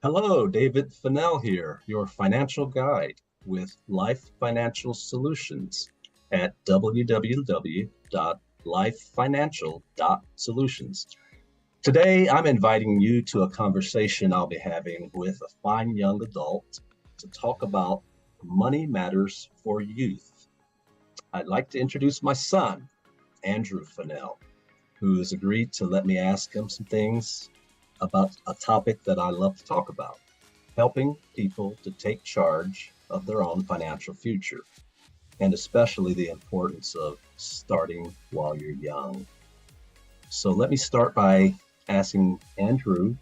Hello, David Fennell here, your financial guide with Life Financial Solutions at www.lifefinancial.solutions. Today, I'm inviting you to a conversation I'll be having with a fine young adult to talk about money matters for youth. I'd like to introduce my son, Andrew Fennell, who has agreed to let me ask him some things about a topic that I love to talk about: helping people to take charge of their own financial future, and especially the importance of starting while you're young. So let me start by asking Andrew,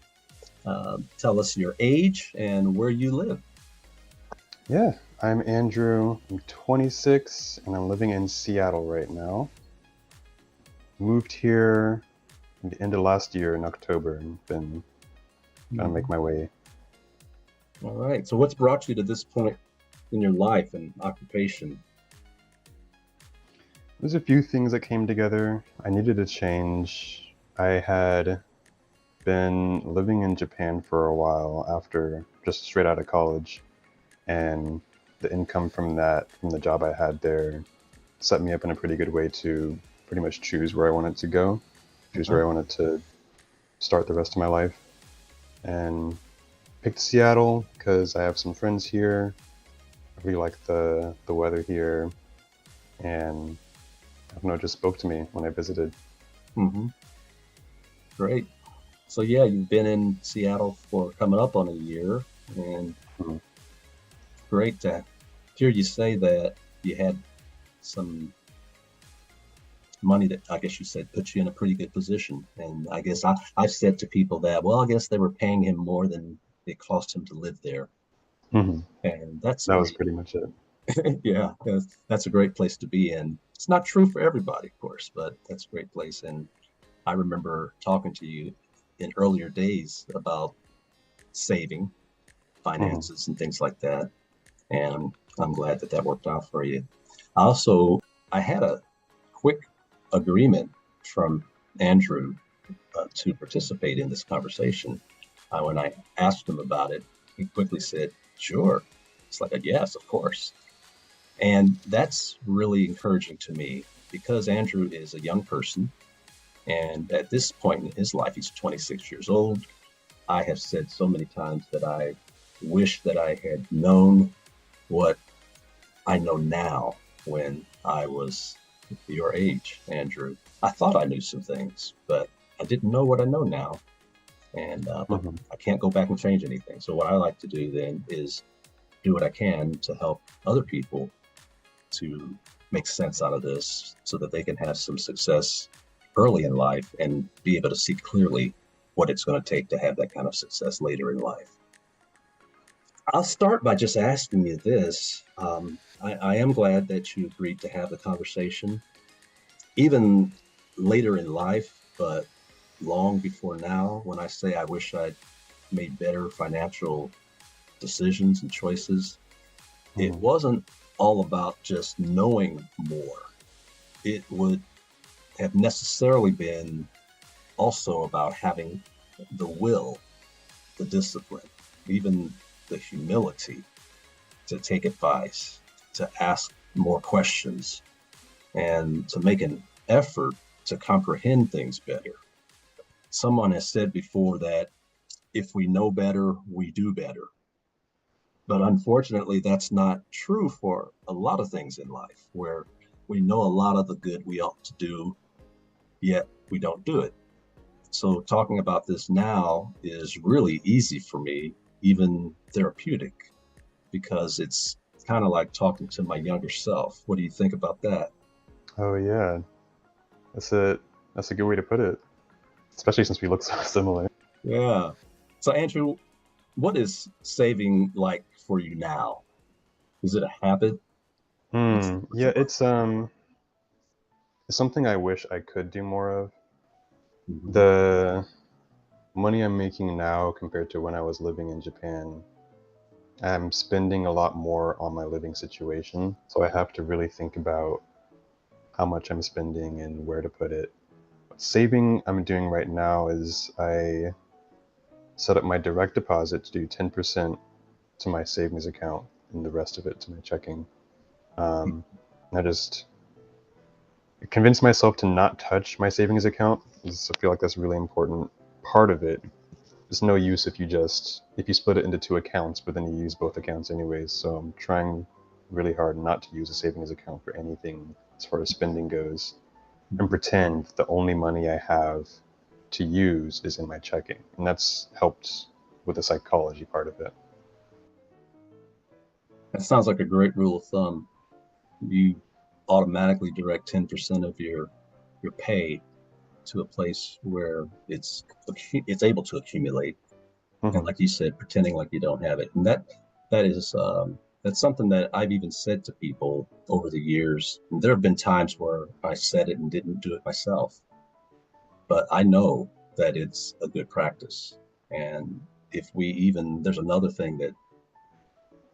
tell us your age and where you live. Yeah, I'm Andrew. I'm 26 and I'm living in Seattle right now. Moved here at the end of last year in October and been trying to make my way. All right. So, what's brought you to this point in your life and occupation? There's a few things that came together. I needed a change. I had been living in Japan for a while after just straight out of college, and the income from that, from the job I had there, set me up in a pretty good way to pretty much choose where I wanted to go, choose Uh-huh. where I wanted to start the rest of my life. And picked Seattle because I have some friends here. I really like the weather here, and I don't know, it just spoke to me when I visited. Mm-hmm. Great. So, yeah, you've been in Seattle for coming up on a year, and Mhm. great to hear you say that you had some money that I guess you said put you in a pretty good position. And I guess I've said to people that, well, I guess they were paying him more than it cost him to live there. Mhm. And that's That was great. pretty much it. Yeah, that's a great place to be in. It's not true for everybody, of course, but that's a great place. And I remember talking to you in earlier days about saving, Mhm. finances, and things like that. And I'm glad that that worked out for you. Also, I had a quick agreement from Andrew to participate in this conversation. When I asked him about it, he quickly said, "Sure." It's like a yes, of course. And that's really encouraging to me because Andrew is a young person. And at this point in his life, he's 26 years old. I have said so many times that I wish that I had known what I know now when I was your age, Andrew. I thought I knew some things, but I didn't know what I know now. And but Mhm. I can't go back and change anything. So what I like to do then is do what I can to help other people to make sense out of this so that they can have some success early in life and be able to see clearly what it's going to take to have that kind of success later in life. I'll start by just asking you this. I am glad that you agreed to have the conversation, even later in life, but long before now. When I say I wish I'd made better financial decisions and choices, it Mhm. wasn't all about just knowing more. It would have necessarily been also about having the will, the discipline, even the humility to take advice, to ask more questions, and to make an effort to comprehend things better. Someone has said before that if we know better, we do better. But unfortunately, that's not true for a lot of things in life where we know a lot of the good we ought to do, yet we don't do it. So, talking about this now is really easy for me, even therapeutic, because it's kind of like talking to my younger self. What do you think about that? Oh yeah, that's a that's a good way to put it, especially since we look so similar. Yeah. So, Andrew, what is saving like for you now? Is it a habit? What's Yeah, it like? it's something I wish I could do more of. Mhm. The money I'm making now compared to when I was living in Japan, I'm spending a lot more on my living situation. So I have to really think about how much I'm spending and where to put it. Saving I'm doing right now is set up my direct deposit to do 10% to my savings account and the rest of it to my checking. I just convinced myself to not touch my savings account because I feel like that's a really important part of it. There's no use if you split it into two accounts, but then you use both accounts anyways. So I'm trying really hard not to use a savings account for anything as far as spending goes, and pretend the only money I have to use is in my checking. And that's helped with the psychology part of it. That sounds like a great rule of thumb. You automatically direct 10% of your pay to a place where it's able to accumulate, and Mm-hmm. like you said, pretending like you don't have it. And that is that's something that I've even said to people over the years. And there have been times where I said it and didn't do it myself, but I know that it's a good practice. And if we even there's another thing that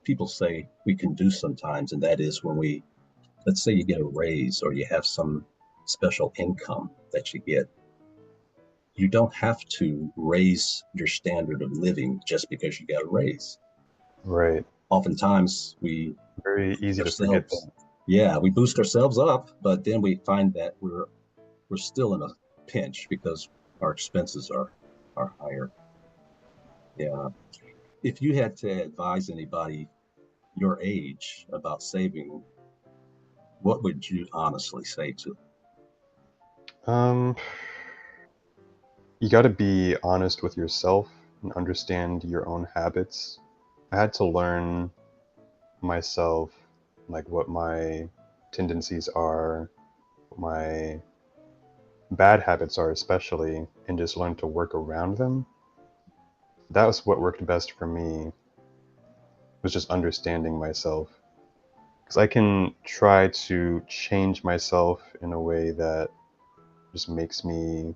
people say we can do sometimes, and that is when we let's say you get a raise or you have some special income that you get, you don't have to raise your standard of living just because you got a raise. Right. Oftentimes we Very boost easy to forget ourselves, that. yeah, we boost ourselves up, but then we find that we're still in a pinch because our expenses are higher. Yeah. If you had to advise anybody your age about saving, what would you honestly say to them? Um, you got to be honest with yourself and understand your own habits. I had to learn myself, like what my tendencies are, what my bad habits are, especially, and just learn to work around them. That was what worked best for me, was just understanding myself. Because I can try to change myself in a way that just makes me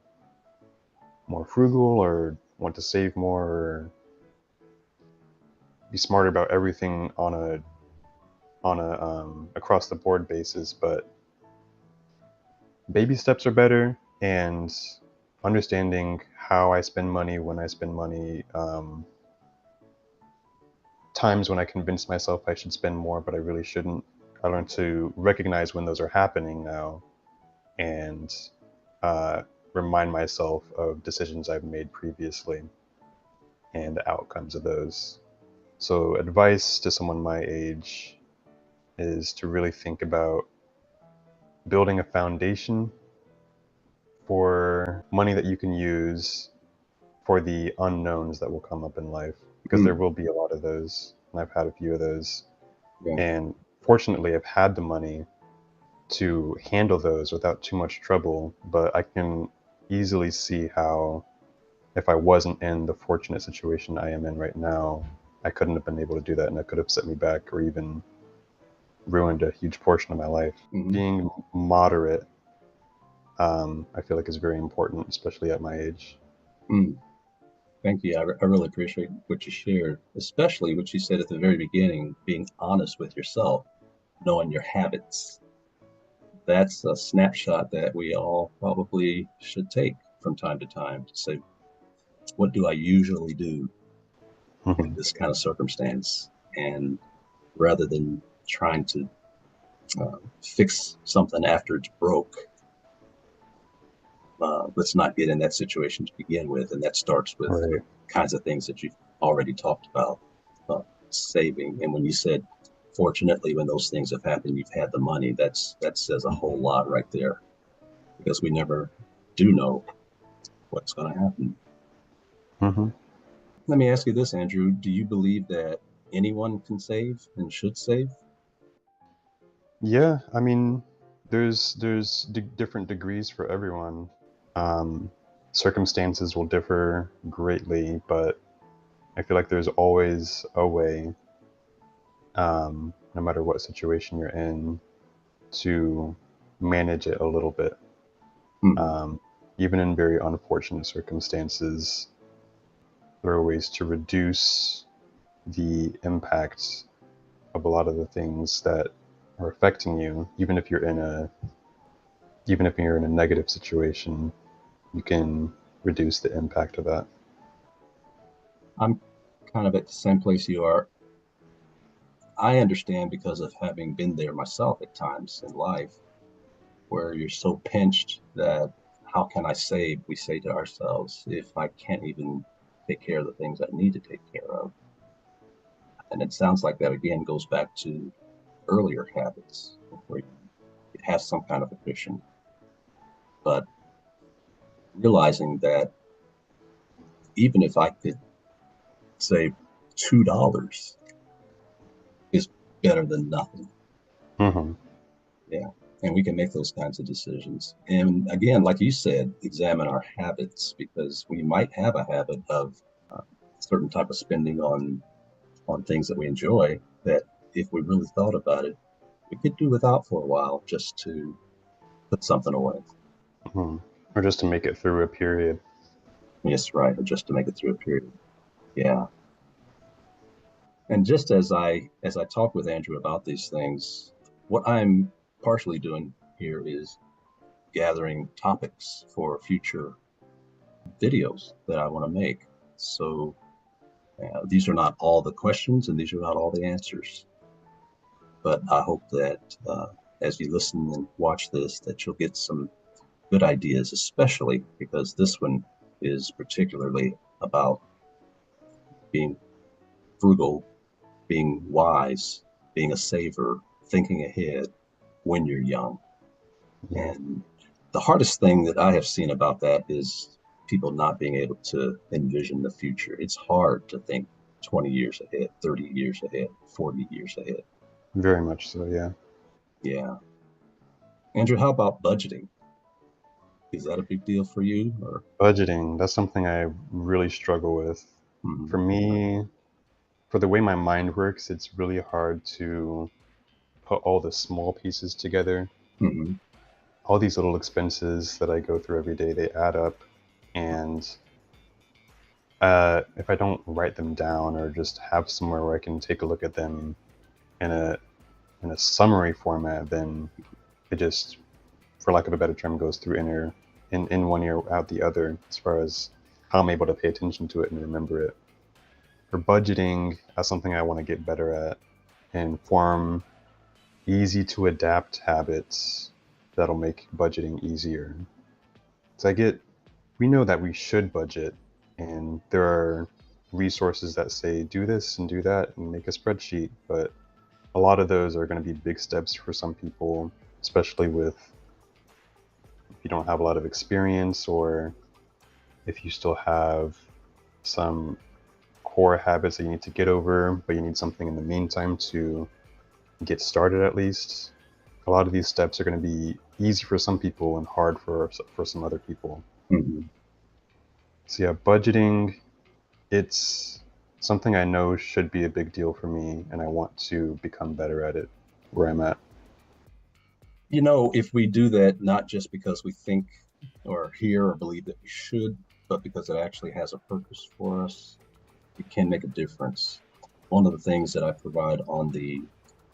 more frugal or want to save more or be smarter about everything on a across the board basis, but baby steps are better, and understanding how I spend money, when I spend money, times when I convince myself I should spend more but I really shouldn't. I learned to recognize when those are happening now, and uh, remind myself of decisions I've made previously and the outcomes of those. So advice to someone my age is to really think about building a foundation for money that you can use for the unknowns that will come up in life, because there Hmm. will be a lot of those, and I've had a few of those. Yeah. And fortunately, I've had the money to handle those without too much trouble, but I can easily see how, if I wasn't in the fortunate situation I am in right now, I couldn't have been able to do that, and it could have set me back or even ruined a huge portion of my life. Hmm. Being moderate, I feel like is very important, especially at my age. Hmm. Thank you. I really appreciate what you shared, especially what you said at the very beginning, being honest with yourself, knowing your habits. That's a snapshot that we all probably should take from time to time to say, what do I usually do in Mhm. this kind of circumstance? And rather than trying to fix something after it's broke, let's not get in that situation to begin with. And that starts with Right. kinds of things that you've already talked about, uh, saving. And when you said, fortunately, when those things have happened, you've had the money. That says a whole lot right there, because we never do know what's going to happen. Hmm. Let me ask you this, Andrew. Do you believe that anyone can save and should save? Yeah, I mean, there's different degrees for everyone. Um, Circumstances will differ greatly, but I feel like there's always a way, no matter what situation you're in, to manage it a little bit. Hmm. Um, Even in very unfortunate circumstances, there are ways to reduce the impact of a lot of the things that are affecting you, even if you're in a negative situation, you can reduce the impact of that. I'm kind of at the same place you are. I understand because of having been there myself at times in life where you're so pinched that how can I save, we say to ourselves, if I can't even take care of the things I need to take care of. And it sounds like that again goes back to earlier habits where you have some kind of a cushion, but realizing that even if I could save $2 is better than nothing. Hmm. Yeah. And we can make those kinds of decisions. And again, like you said, examine our habits because we might have a habit of certain type of spending on things that we enjoy that if we really thought about it, we could do without for a while just to put something away. Hmm. Or just to make it through a period. Yes, right. Or just to make it through a period. Yeah. And just as I talk with Andrew about these things, what I'm partially doing here is gathering topics for future videos that I want to make. So these are not all the questions and these are not all the answers, but I hope that as you listen and watch this, that you'll get some good ideas, especially because this one is particularly about being frugal, being wise, being a saver, thinking ahead when you're young. Yeah. And the hardest thing that I have seen about that is people not being able to envision the future. It's hard to think 20 years ahead, 30 years ahead, 40 years ahead. Very much so, yeah. Yeah. Andrew, how about budgeting? Is that a big deal for you or? Budgeting, that's something I really struggle with. Mhm, For me, for the way my mind works, it's really hard to put all the small pieces together. mhm, All these little expenses that I go through every day, they add up. And if I don't write them down or just have somewhere where I can take a look at them in a summary format, then it just, for lack of a better term, goes through in one ear out the other as far as how I'm able to pay attention to it and remember it. For budgeting, that's something I want to get better at and form easy to adapt habits that'll make budgeting easier. So we know that we should budget, and there are resources that say do this and do that and make a spreadsheet, but a lot of those are going to be big steps for some people, especially with if you don't have a lot of experience or if you still have some core habits that you need to get over, but you need something in the meantime to get started at least. A lot of these steps are going to be easy for some people and hard for some other people. mhm. So yeah, budgeting, it's something I know should be a big deal for me, and I want to become better at it where I'm at. If we do that, not just because we think or hear or believe that we should, but because it actually has a purpose for us, it can make a difference. One of the things that I provide on the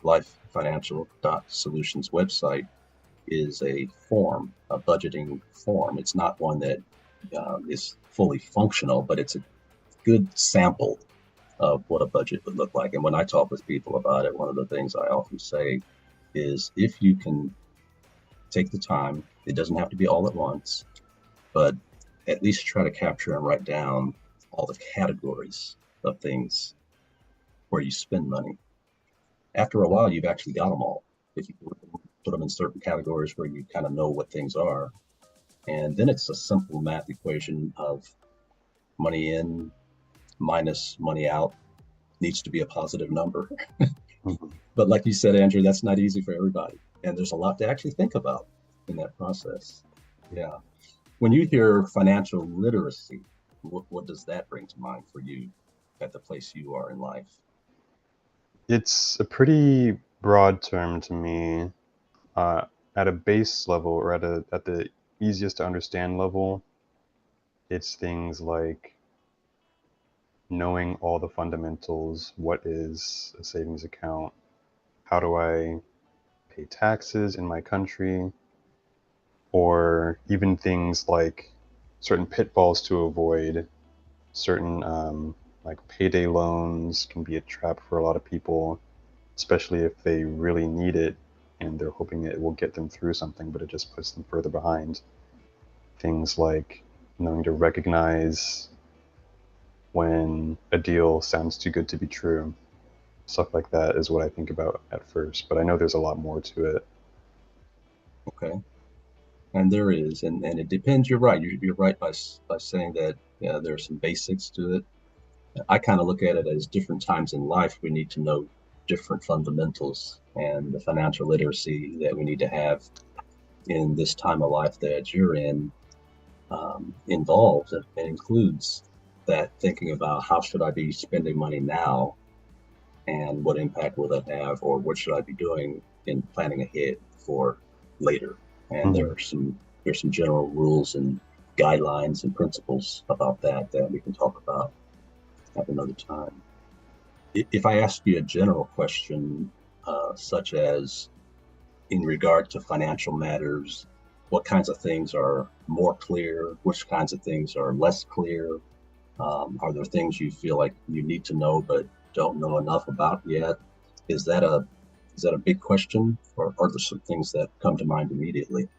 Life Financial Solutions website is a form, a budgeting form. It's not one that is fully functional, but it's a good sample of what a budget would look like. And when I talk with people about it, one of the things I often say is if you can take the time, it doesn't have to be all at once, but at least try to capture and write down all the categories of things where you spend money. After a while, you've actually got them all. If you put them in certain categories where you kind of know what things are, and then it's a simple math equation of money in minus money out needs to be a positive number. Mhm. But like you said, Andrew, that's not easy for everybody. And there's a lot to actually think about in that process. Yeah. When you hear financial literacy, what does that bring to mind for you at the place you are in life? It's a pretty broad term to me. Uh, at a base level, or at the easiest to understand level, it's things like knowing all the fundamentals. What is a savings account? How do I pay taxes in my country? Or even things like certain pitfalls to avoid, certain Like payday loans can be a trap for a lot of people, especially if they really need it and they're hoping it will get them through something, but it just puts them further behind. Things like knowing to recognize when a deal sounds too good to be true. Stuff like that is what I think about at first, but I know there's a lot more to it. Okay. And there is, and it depends. You're right. You're right by saying that, yeah, there are some basics to it. I kind of look at it as different times in life. We need to know different fundamentals, and the financial literacy that we need to have in this time of life that you're in involves and includes that thinking about how should I be spending money now, and what impact will that have, or what should I be doing in planning ahead for later. And Mm-hmm. there's some general rules and guidelines and principles about that that we can talk about at another time. If I ask you a general question, such as in regard to financial matters, what kinds of things are more clear? Which kinds of things are less clear? Are there things you feel like you need to know but don't know enough about yet? Is that a is that a big question, or are there some things that come to mind immediately?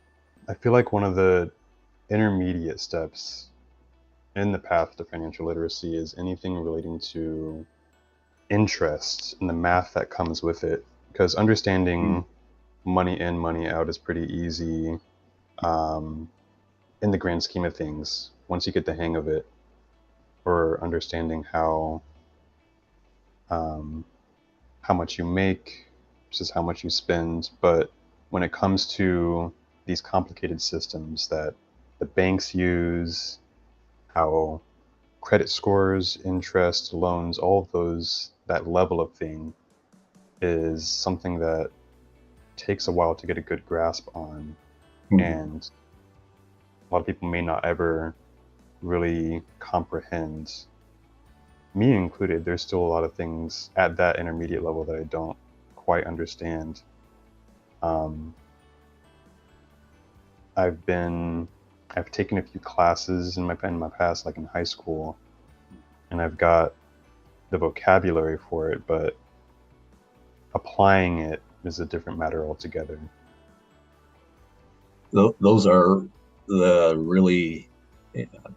I feel like one of the intermediate steps in the path to financial literacy is anything relating to interest and the math that comes with it. Because Mm, understanding money in, money out is pretty easy um, in the grand scheme of things once you get the hang of it, or understanding um, how much you make versus how much you spend. But when it comes to these complicated systems that the banks use, how credit scores, interest, loans, all of those, that level of thing is something that takes a while to get a good grasp on. mm, And a lot of people may not ever really comprehend, me included. There's still a lot of things at that intermediate level that I don't quite understand. Um, I've been, I've taken a few classes in my past, like in high school, and I've got the vocabulary for it, but applying it is a different matter altogether. those are the really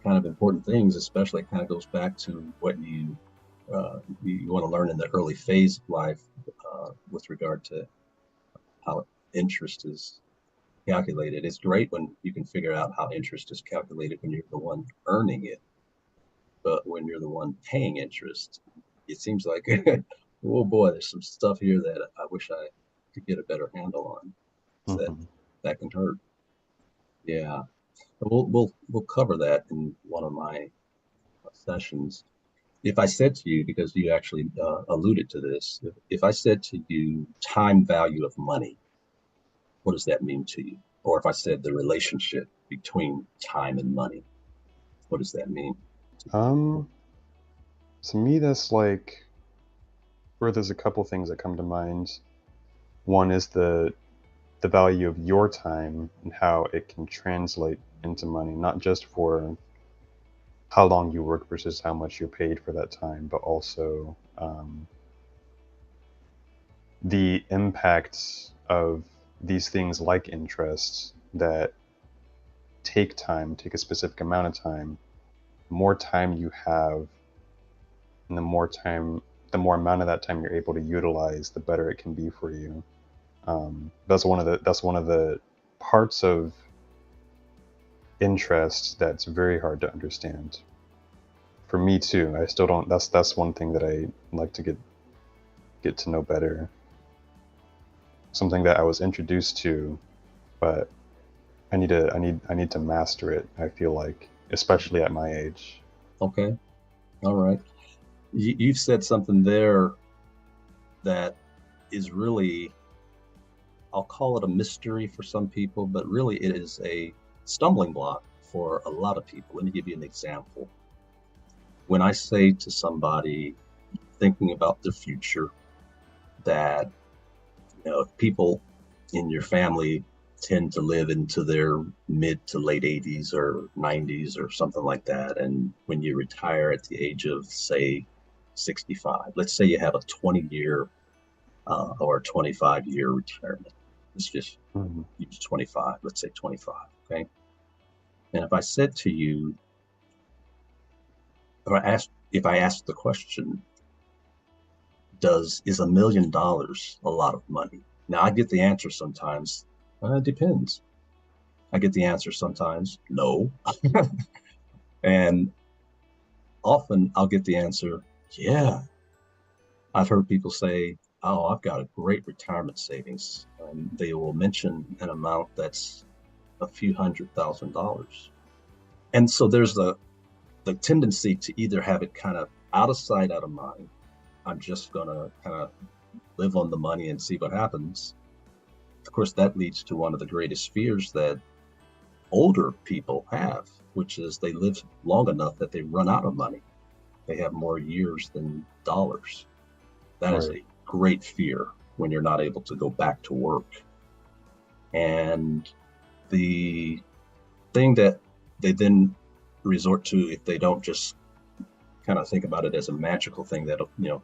kind of important things. Especially, it kind of goes back to what you want to learn in the early phase of life, with regard to how interest is calculated. It's great when you can figure out how interest is calculated when you're the one earning it, but when you're the one paying interest, it seems like, oh boy, there's some stuff here that I wish I could get a better handle on. So Hmm. that can hurt. Yeah, we'll cover that in one of my sessions. If I said to you, because you actually alluded to this, if I said to you time value of money, what does that mean to you? Or if I said the relationship between time and money, what does that mean? Um, to me, that's like, or there's a couple things that come to mind. One is the value of your time and how it can translate into money, not just for how long you work versus how much you're paid for that time, but also the impacts of these things like interest that take time, take a specific amount of time. The more time you have, and the more amount of that time you're able to utilize, the better it can be for you. That's one of the parts of interest that's very hard to understand for me too. I still don't. That's one thing that I like to get to know better. Something that I was introduced to, but I need to master it. I feel like, especially at my age. Okay, all right. You've said something there that is really, I'll call it a mystery for some people, but really it is a stumbling block for a lot of people. Let me give you an example. When I say to somebody thinking about the future that, people in your family tend to live into their mid to late 80s or 90s or something like that, and when you retire at the age of, say, 65. Let's say you have a 20-year or a 25-year retirement. Let's just Mhm. use 25. Let's say 25. Okay. And if I said to you, or if I asked the question, is $1 million a lot of money? Now I get the answer sometimes. It depends. I get the answer sometimes, no. And often I'll get the answer, yeah. I've heard people say, oh, I've got a great retirement savings. And they will mention an amount that's a few $100,000. And so there's the tendency to either have it kind of out of sight, out of mind. I'm just going to kind of live on the money and see what happens. Of course, that leads to one of the greatest fears that older people have, which is they live long enough that they run out of money. They have more years than dollars. That is Right. a great fear when you're not able to go back to work. And the thing that they then resort to, if they don't just kind of think about it as a magical thing that,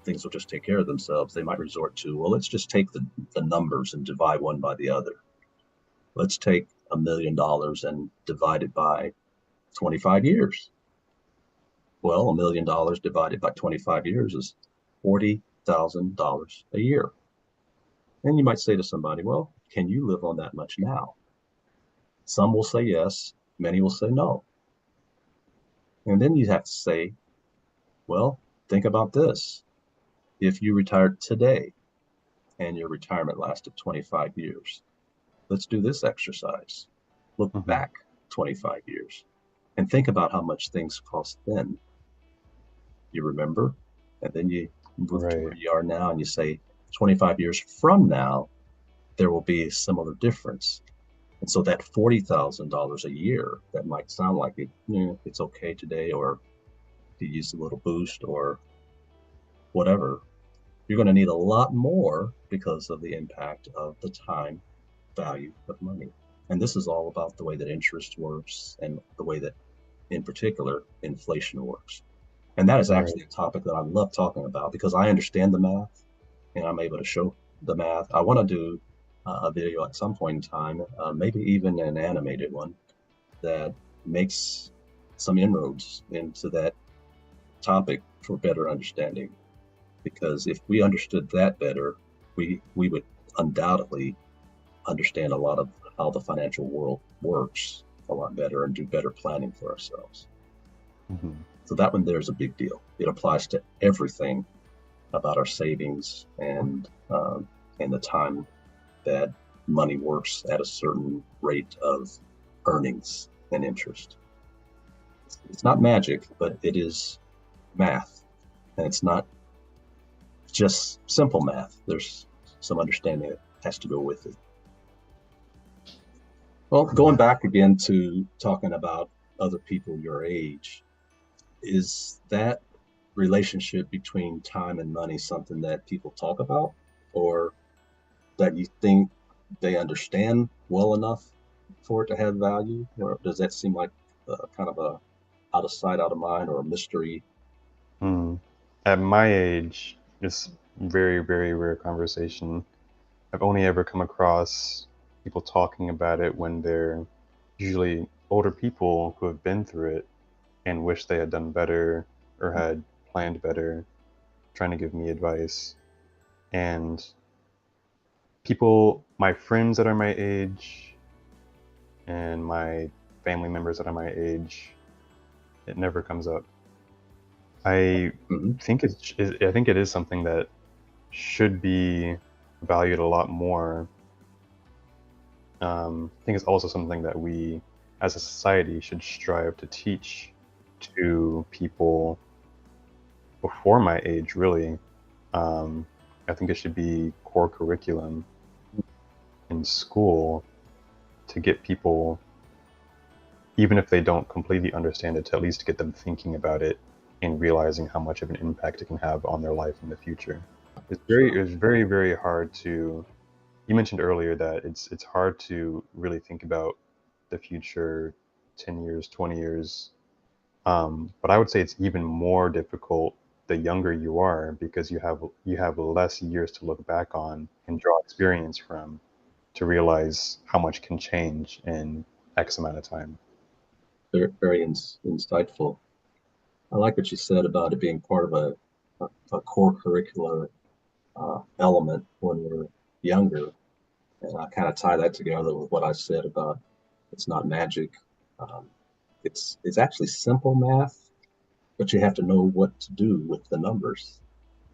things will just take care of themselves, they might resort to, well, let's just take the numbers and divide one by the other. Let's take $1 million and divide it by 25 years. Well, $1 million divided by 25 years is $40,000 a year. And you might say to somebody, well, can you live on that much now? Some will say yes, many will say no. And then you have to say, well, think about this. If you retired today and your retirement lasted 25 years, let's do this exercise. Look Hmm. back 25 years and think about how much things cost then. You remember? And then you move to where Right. you are now and you say, 25 years from now, there will be a similar difference. And so that $40,000 a year, that might sound like it's okay today, or to use a little boost or whatever, you're going to need a lot more because of the impact of the time value of money. And this is all about the way that interest works and the way that, in particular, inflation works. And that is Right. actually a topic that I love talking about because I understand the math and I'm able to show the math. I want to do a video at some point in time, maybe even an animated one that makes some inroads into that topic for better understanding. Because if we understood that better, we would undoubtedly understand a lot of how the financial world works a lot better and do better planning for ourselves. Hmm. So that one there's a big deal. It applies to everything about our savings and the time that money works at a certain rate of earnings and interest. It's not magic, but it is math, and it's not just simple math. There's some understanding that has to go with it. Well, going Yeah. back again to talking about other people your age, is that relationship between time and money something that people talk about, or that you think they understand well enough for it to have value, or does that seem like kind of a out of sight, out of mind, or a mystery? Mm. At my age, it's very, very rare conversation. I've only ever come across people talking about it when they're usually older people who have been through it and wish they had done better or had planned better, trying to give me advice. And people, my friends that are my age and my family members that are my age, it never comes up. I Mm-hmm. I think it is something that should be valued a lot more. I think it's also something that we, as a society, should strive to teach to people before my age. Really, um, I think it should be core curriculum in school to get people, even if they don't completely understand it, to at least get them thinking about it and realizing how much of an impact it can have on their life in the future. Sure. It's very, very hard to. You mentioned earlier that it's hard to really think about the future, 10 years, 20 years. But I would say it's even more difficult the younger you are, because you have less years to look back on and draw experience from to realize how much can change in X amount of time. Very, very insightful. I like what you said about it being part of a core curricular element when we're younger. And I kind of tie that together with what I said about it's not magic. Um, it's actually simple math, but you have to know what to do with the numbers.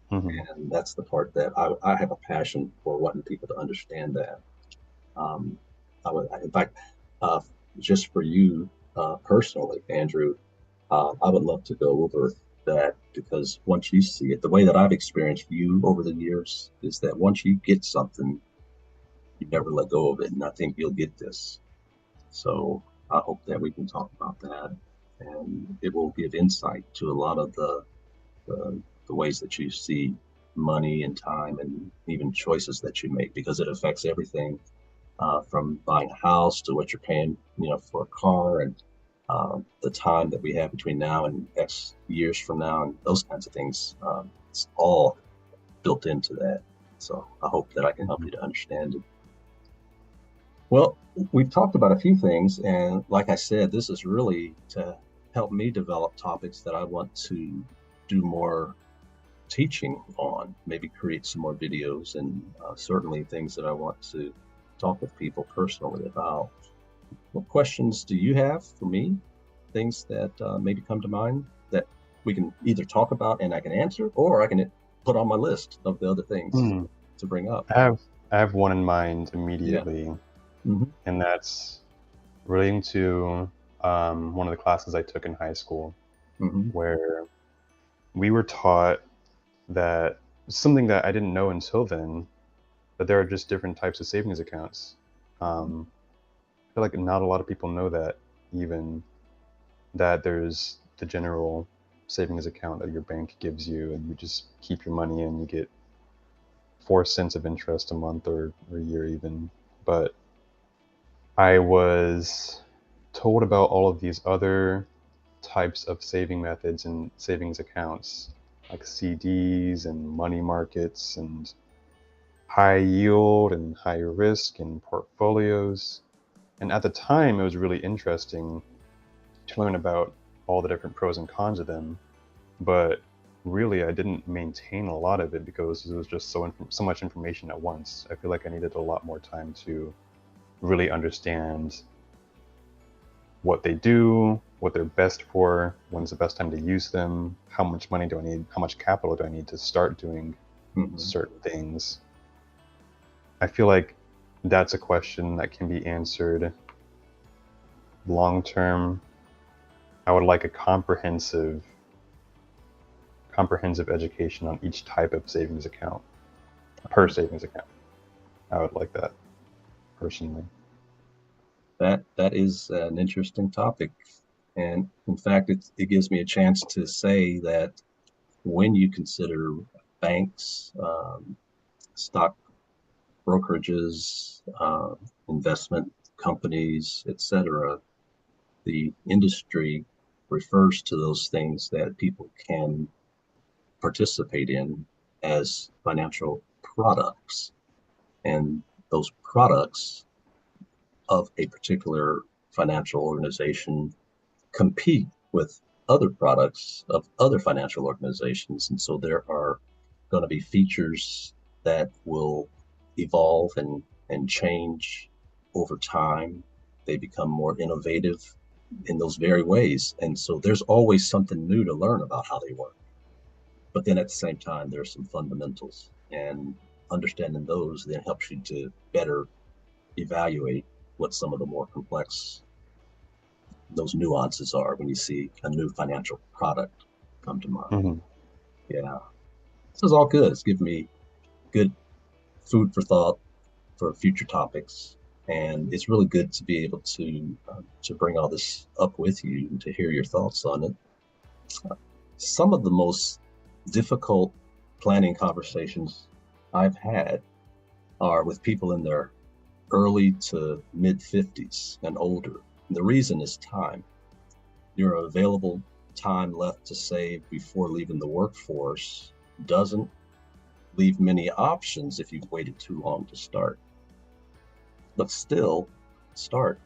Hmm. And that's the part that I have a passion for wanting people to understand that. Um, in fact, uh, just for you personally, Andrew, I would love to go over that because once you see it, the way that I've experienced you over the years is that once you get something, you never let go of it. And I think you'll get this. So I hope that we can talk about that and it will give insight to a lot of the ways that you see money and time and even choices that you make because it affects everything from buying a house to what you're paying, for a car and the time that we have between now and X years from now and those kinds of things. It's all built into that. So I hope that I can help Hmm. you to understand it. Well, we've talked about a few things, and like I said, this is really to help me develop topics that I want to do more teaching on, maybe create some more videos, and certainly things that I want to talk with people personally about. What questions do you have for me? Things that maybe come to mind that we can either talk about and I can answer, or I can put on my list of the other things Hmm. to bring up. I have I have one in mind Yeah. immediately, Hmm. and that's relating to one of the classes I took in high school, Hmm. where we were taught that something that I didn't know until then, that there are just different types of savings accounts. Um, I feel like not a lot of people know that, even that there's the general savings account that your bank gives you, and you just keep your money in. You get 4 cents of interest a month or a year even. But I was told about all of these other types of saving methods and savings accounts, like CDs and money markets and high yield and high risk and portfolios. And at the time, it was really interesting to learn about all the different pros and cons of them. But really, I didn't maintain a lot of it because it was just so much information at once. I feel like I needed a lot more time to really understand what they do, what they're best for, when's the best time to use them, how much money do I need, how much capital do I need to start doing Hmm. certain things. I feel like that's a question that can be answered long term. I would like a comprehensive education on each type of savings account per savings account. I would like that personally. That is an interesting topic, and in fact, it gives me a chance to say that when you consider banks, stock brokerages, investment companies, etc., the industry refers to those things that people can participate in as financial products. And those products of a particular financial organization compete with other products of other financial organizations. And so there are going to be features that will evolve and change over time. They become more innovative in those very ways. And so there's always something new to learn about how they work. But then at the same time, there's some fundamentals, and understanding those then helps you to better evaluate what some of the more complex those nuances are when you see a new financial product come to mind. Hmm. Yeah, this is all good. It's given me good food for thought for future topics, and it's really good to be able to bring all this up with you and to hear your thoughts on it. Some of the most difficult planning conversations I've had are with people in their early to mid 50s and older. And the reason is time. You're available time left to save before leaving the workforce doesn't leave many options if you've waited too long to start. But still, start.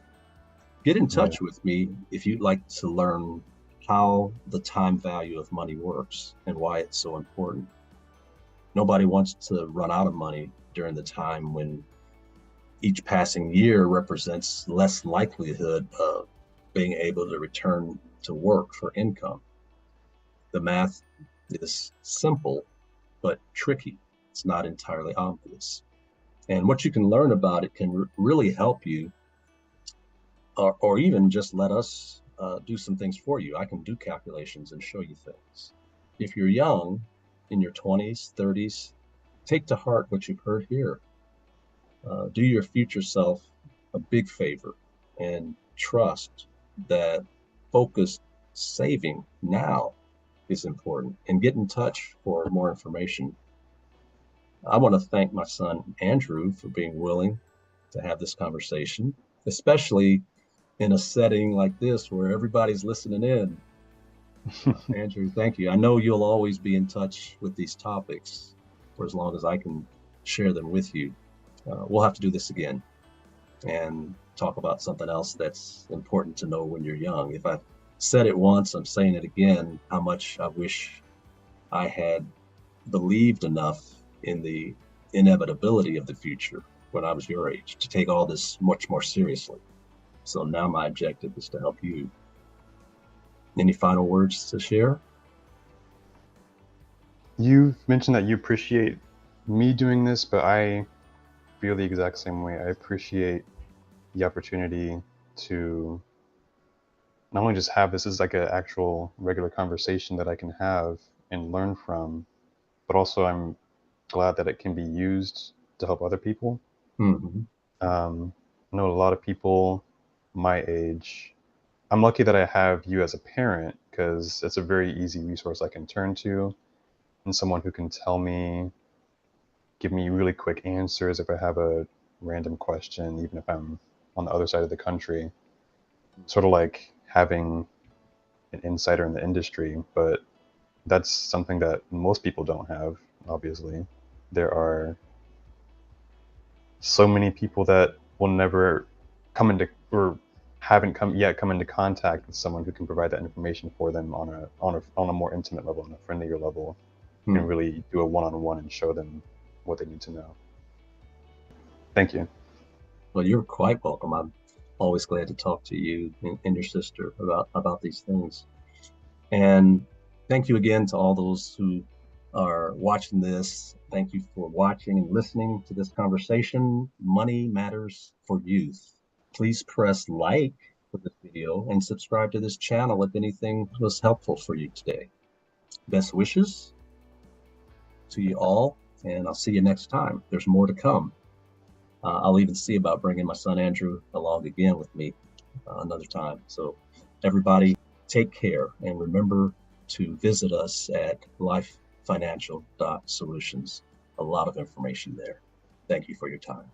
Get in Right. touch with me if you'd like to learn how the time value of money works and why it's so important. Nobody wants to run out of money during the time when each passing year represents less likelihood of being able to return to work for income. The math is simple, but tricky. It's not entirely obvious. And what you can learn about it can really help you, or even just let us do some things for you. I can do calculations and show you things. If you're young, in your 20s, 30s, take to heart what you've heard here. Do your future self a big favor and trust that focused saving now is important, and get in touch for more information. I want to thank my son, Andrew, for being willing to have this conversation, especially in a setting like this where everybody's listening in. Andrew, thank you. I know you'll always be in touch with these topics for as long as I can share them with you. We'll have to do this again and talk about something else that's important to know when you're young. If I said it once, I'm saying it again, how much I wish I had believed enough in the inevitability of the future when I was your age to take all this much more seriously. So now my objective is to help you. Any final words to share? You've mentioned that you appreciate me doing this, but I feel the exact same way. I appreciate the opportunity to not only just have this as like an actual regular conversation that I can have and learn from, but also I'm glad that it can be used to help other people. Mm-hmm. I know a lot of people my age. I'm lucky that I have you as a parent because it's a very easy resource I can turn to, and someone who can tell me, give me really quick answers if I have a random question, even if I'm on the other side of the country. Sort of like having an insider in the industry, but that's something that most people don't have, obviously. There are so many people that will never come into or haven't come into contact with someone who can provide that information for them on a more intimate level, on a friendlier level, and Mm-hmm. really do a one-on-one and show them what they need to know. Thank you. Well, you're quite welcome. I'm always glad to talk to you and your sister about these things. And thank you again to all those who are watching this. Thank you for watching and listening to this conversation. Money matters for youth. Please press like for this video and subscribe to this channel if anything was helpful for you today. Best wishes to you all, and I'll see you next time. There's more to come. I'll even see about bringing my son Andrew along again with me another time. So everybody take care, and remember to visit us at lifefinancial.solutions. A lot of information there. Thank you for your time.